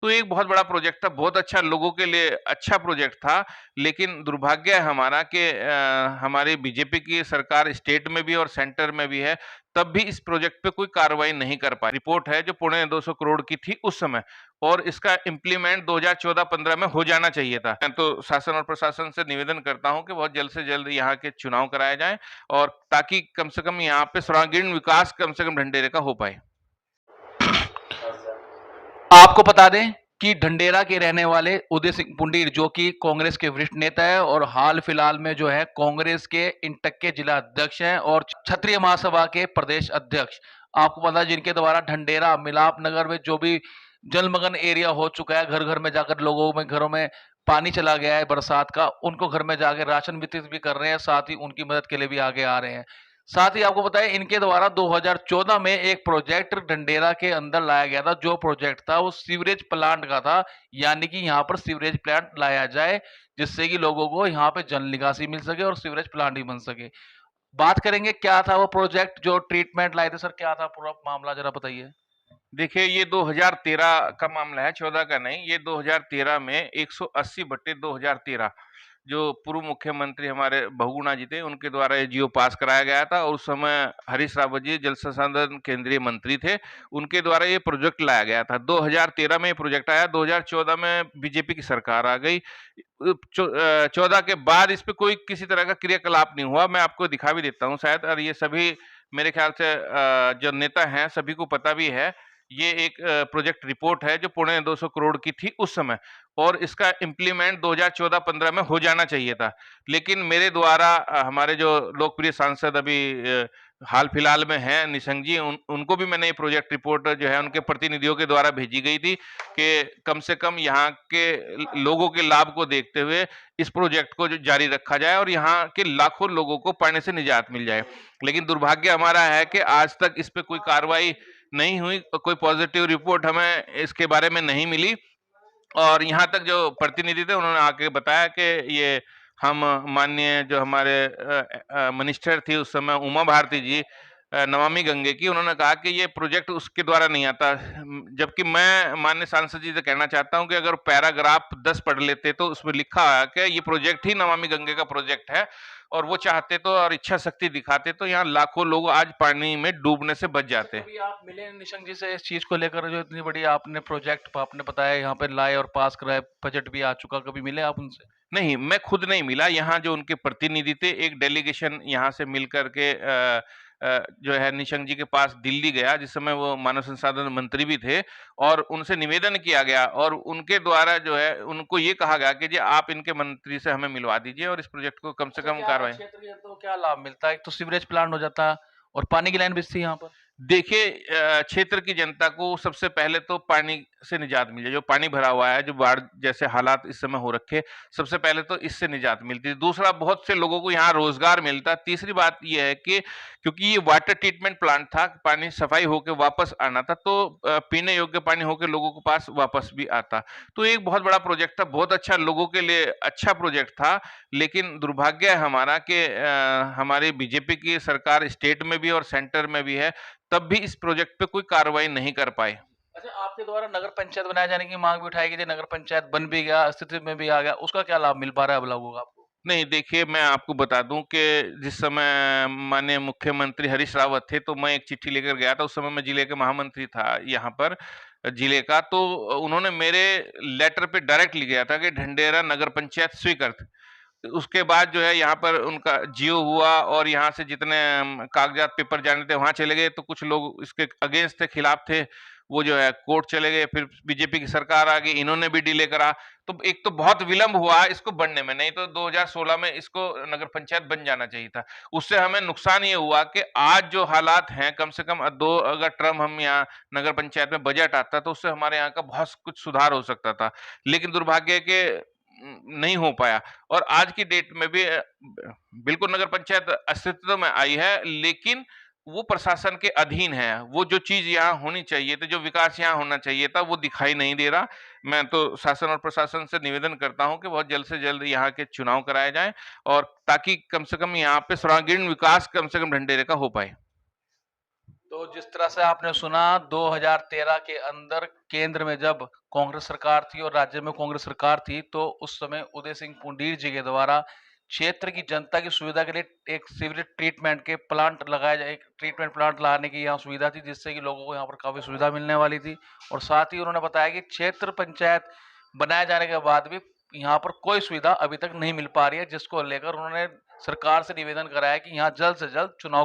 तो एक बहुत बड़ा प्रोजेक्ट था, बहुत अच्छा लोगों के लिए अच्छा प्रोजेक्ट था, लेकिन दुर्भाग्य है हमारा कि हमारी बीजेपी की सरकार स्टेट में भी और सेंटर में भी है, तब भी इस प्रोजेक्ट पे कोई कार्रवाई नहीं कर पाई। रिपोर्ट है जो पौने 200 करोड़ की थी उस समय और इसका इम्प्लीमेंट 2014-15 में हो जाना चाहिए था। मैं तो शासन और प्रशासन से निवेदन करता हूँ कि बहुत जल्द से जल्द यहाँ के चुनाव कराए जाएँ और ताकि कम से कम यहाँ पे सर्वांगीण विकास कम से कम ढंढेरे का हो पाए। आपको बता दें कि ढंढेरा के रहने वाले उदय सिंह पुंडीर जो कि कांग्रेस के वरिष्ठ नेता है और हाल फिलहाल में जो है कांग्रेस के इंटक के जिला अध्यक्ष हैं और क्षत्रिय महासभा के प्रदेश अध्यक्ष। आपको पता है जिनके द्वारा ढंढेरा मिलाप नगर में जो भी जलमग्न एरिया हो चुका है, घर घर में जाकर लोगों में घरों में पानी चला गया है बरसात का, उनको घर में जाकर राशन वितरित भी कर रहे हैं, साथ ही उनकी मदद के लिए भी आगे आ रहे हैं। साथ ही आपको बताएं इनके द्वारा 2014 में एक प्रोजेक्ट ढंढेरा के अंदर लाया गया था। जो प्रोजेक्ट था वो सीवरेज प्लांट का था, यानी कि यहाँ पर सीवरेज प्लांट लाया जाए जिससे कि लोगों को यहाँ पे जल निकासी मिल सके और सीवरेज प्लांट ही बन सके। बात करेंगे क्या था वो प्रोजेक्ट जो ट्रीटमेंट लाए थे। सर क्या था पूरा मामला, जरा बताइए। देखिए ये 2013 का मामला है, 14 का नहीं। ये 2013 में 180/2013 जो पूर्व मुख्यमंत्री हमारे बहुगुणा जी थे, उनके द्वारा ये जीओ पास कराया गया था और उस समय हरीश रावत जी जल संसाधन केंद्रीय मंत्री थे, उनके द्वारा ये प्रोजेक्ट लाया गया था। 2013 में ये प्रोजेक्ट आया, 2014 में बीजेपी की सरकार आ गई। 14 के बाद इस पे कोई किसी तरह का क्रियाकलाप नहीं हुआ। मैं आपको दिखा भी देता हूँ शायद, और ये सभी मेरे ख्याल से जो नेता हैं सभी को पता भी है। ये एक प्रोजेक्ट रिपोर्ट है जो पौने 200 करोड़ की थी उस समय और इसका इम्प्लीमेंट 2014-15 में हो जाना चाहिए था। लेकिन मेरे द्वारा हमारे जो लोकप्रिय सांसद अभी हाल फिलहाल में हैं निशंक जी, उनको भी मैंने ये प्रोजेक्ट रिपोर्ट जो है उनके प्रतिनिधियों के द्वारा भेजी गई थी कि कम से कम यहाँ के लोगों के लाभ को देखते हुए इस प्रोजेक्ट को जो जारी रखा जाए और यहाँ के लाखों लोगों को पानी से निजात मिल जाए। लेकिन दुर्भाग्य हमारा है कि आज तक इस पे कोई कार्रवाई नहीं हुई, कोई पॉजिटिव रिपोर्ट हमें इसके बारे में नहीं मिली और यहाँ तक जो प्रतिनिधि थे उन्होंने आके बताया कि ये हम माननीय जो हमारे मिनिस्टर थी उस समय उमा भारती जी नमामि गंगे की, उन्होंने कहा कि ये प्रोजेक्ट उसके द्वारा नहीं आता। जबकि मैं माननीय सांसद जी से कहना चाहता हूं कि अगर पैराग्राफ 10 पढ़ लेते तो उसमें लिखा है कि ये प्रोजेक्ट ही नमामि गंगे का प्रोजेक्ट है और वो चाहते तो और इच्छा शक्ति दिखाते तो यहाँ लाखों लोग आज पानी में डूबने से बच जाते। कभी आप मिले निशंक जी से इस चीज को लेकर, जो इतनी बड़ी आपने प्रोजेक्ट आपने बताया यहाँ पे लाए और पास कराए, बजट भी आ चुका, कभी मिले आप उनसे? नहीं, मैं खुद नहीं मिला, यहाँ जो उनके प्रतिनिधि थे, एक डेलीगेशन यहाँ से मिल कर के जो है निशंक जी के पास दिल्ली गया, जिस समय वो मानव संसाधन मंत्री भी थे और उनसे निवेदन किया गया और उनके द्वारा जो है उनको ये कहा गया कि जी आप इनके मंत्री से हमें मिलवा दीजिए और इस प्रोजेक्ट को कम से अच्छा, कम क्या कार्रवाई। क्षेत्र ये तो क्या लाभ मिलता है? एक तो सीवरेज प्लांट हो जाता और पानी की लाइन भी थी यहाँ पर। देखिए क्षेत्र की जनता को सबसे पहले तो पानी से निजात मिल जाए। जो पानी भरा हुआ है, जो बाढ़ जैसे हालात इस समय हो रखे, सबसे पहले तो इससे निजात मिलती है। दूसरा, बहुत से लोगों को यहाँ रोजगार मिलता है। तीसरी बात ये है कि क्योंकि ये वाटर ट्रीटमेंट प्लांट था, पानी सफाई होके वापस आना था, तो पीने योग्य पानी होके लोगों के पास वापस भी आता। तो एक बहुत बड़ा प्रोजेक्ट था, बहुत अच्छा लोगों के लिए अच्छा प्रोजेक्ट था। लेकिन दुर्भाग्य है हमारा कि हमारी बीजेपी की सरकार स्टेट में भी और सेंटर में भी है, तब भी इस प्रोजेक्ट पे कोई कार्रवाई नहीं कर पाए। अच्छा, आपके द्वारा नगर पंचायत बनाए जाने की मांग भी उठाई गई थी, नगर पंचायत बन भी गया, अस्तित्व में भी आ गया, उसका क्या लाभ मिल पा रहा है अब लोगों को आपको? नहीं, देखिए मैं आपको बता दूँ कि जिस समय माननीय मुख्यमंत्री हरीश रावत थे, तो मैं एक चिट्ठी लेकर गया था। उस समय मैं जिले का महामंत्री था यहाँ पर जिले का, तो उन्होंने मेरे लेटर पे डायरेक्ट लिख गया था कि ढंढेरा नगर पंचायत स्वीकृत। उसके बाद जो है यहाँ पर उनका जियो हुआ और यहाँ से जितने कागजात पेपर जाने थे वहां चले गए, तो कुछ लोग इसके अगेंस्ट थे, खिलाफ थे, वो जो है कोर्ट चले गए। फिर बीजेपी की सरकार आ गई, इन्होंने भी डिले करा। तो एक तो बहुत विलंब हुआ इसको बनने में, नहीं तो 2016 में इसको नगर पंचायत बन जाना चाहिए था। उससे हमें नुकसान ये हुआ कि आज जो हालात हैं, कम से कम दो अगर टर्म हम यहाँ नगर पंचायत में बजट आता तो उससे हमारे यहाँ का बहुत कुछ सुधार हो सकता था। लेकिन दुर्भाग्य है कि नहीं हो पाया और आज की डेट में भी बिल्कुल नगर पंचायत अस्तित्व में आई है, लेकिन वो प्रशासन के अधीन है। वो जो चीज यहाँ होनी चाहिए थी, जो विकास यहाँ होना चाहिए था, वो दिखाई नहीं दे रहा। मैं तो शासन और प्रशासन से निवेदन करता हूँ कि बहुत जल्द से जल्द यहाँ के चुनाव कराए जाएं और ताकि कम से कम यहाँ पे सर्वांगीण विकास कम से कम ढंढेरे का हो पाए। तो जिस तरह से आपने सुना 2013 के अंदर केंद्र में जब कांग्रेस सरकार थी और राज्य में कांग्रेस सरकार थी, तो उस समय उदय सिंह पुंडीर जी के द्वारा क्षेत्र की जनता की सुविधा के लिए एक सीवरेज ट्रीटमेंट के प्लांट लगाया जाए, एक ट्रीटमेंट प्लांट लाने की यहाँ सुविधा थी, जिससे कि लोगों को यहाँ पर काफी सुविधा मिलने वाली थी। और साथ ही उन्होंने बताया कि क्षेत्र पंचायत बनाए जाने के बाद भी यहाँ पर कोई सुविधा अभी तक नहीं मिल पा रही है, जिसको लेकर उन्होंने सरकार से निवेदन कराया कि यहाँ जल्द से जल्द चुनाव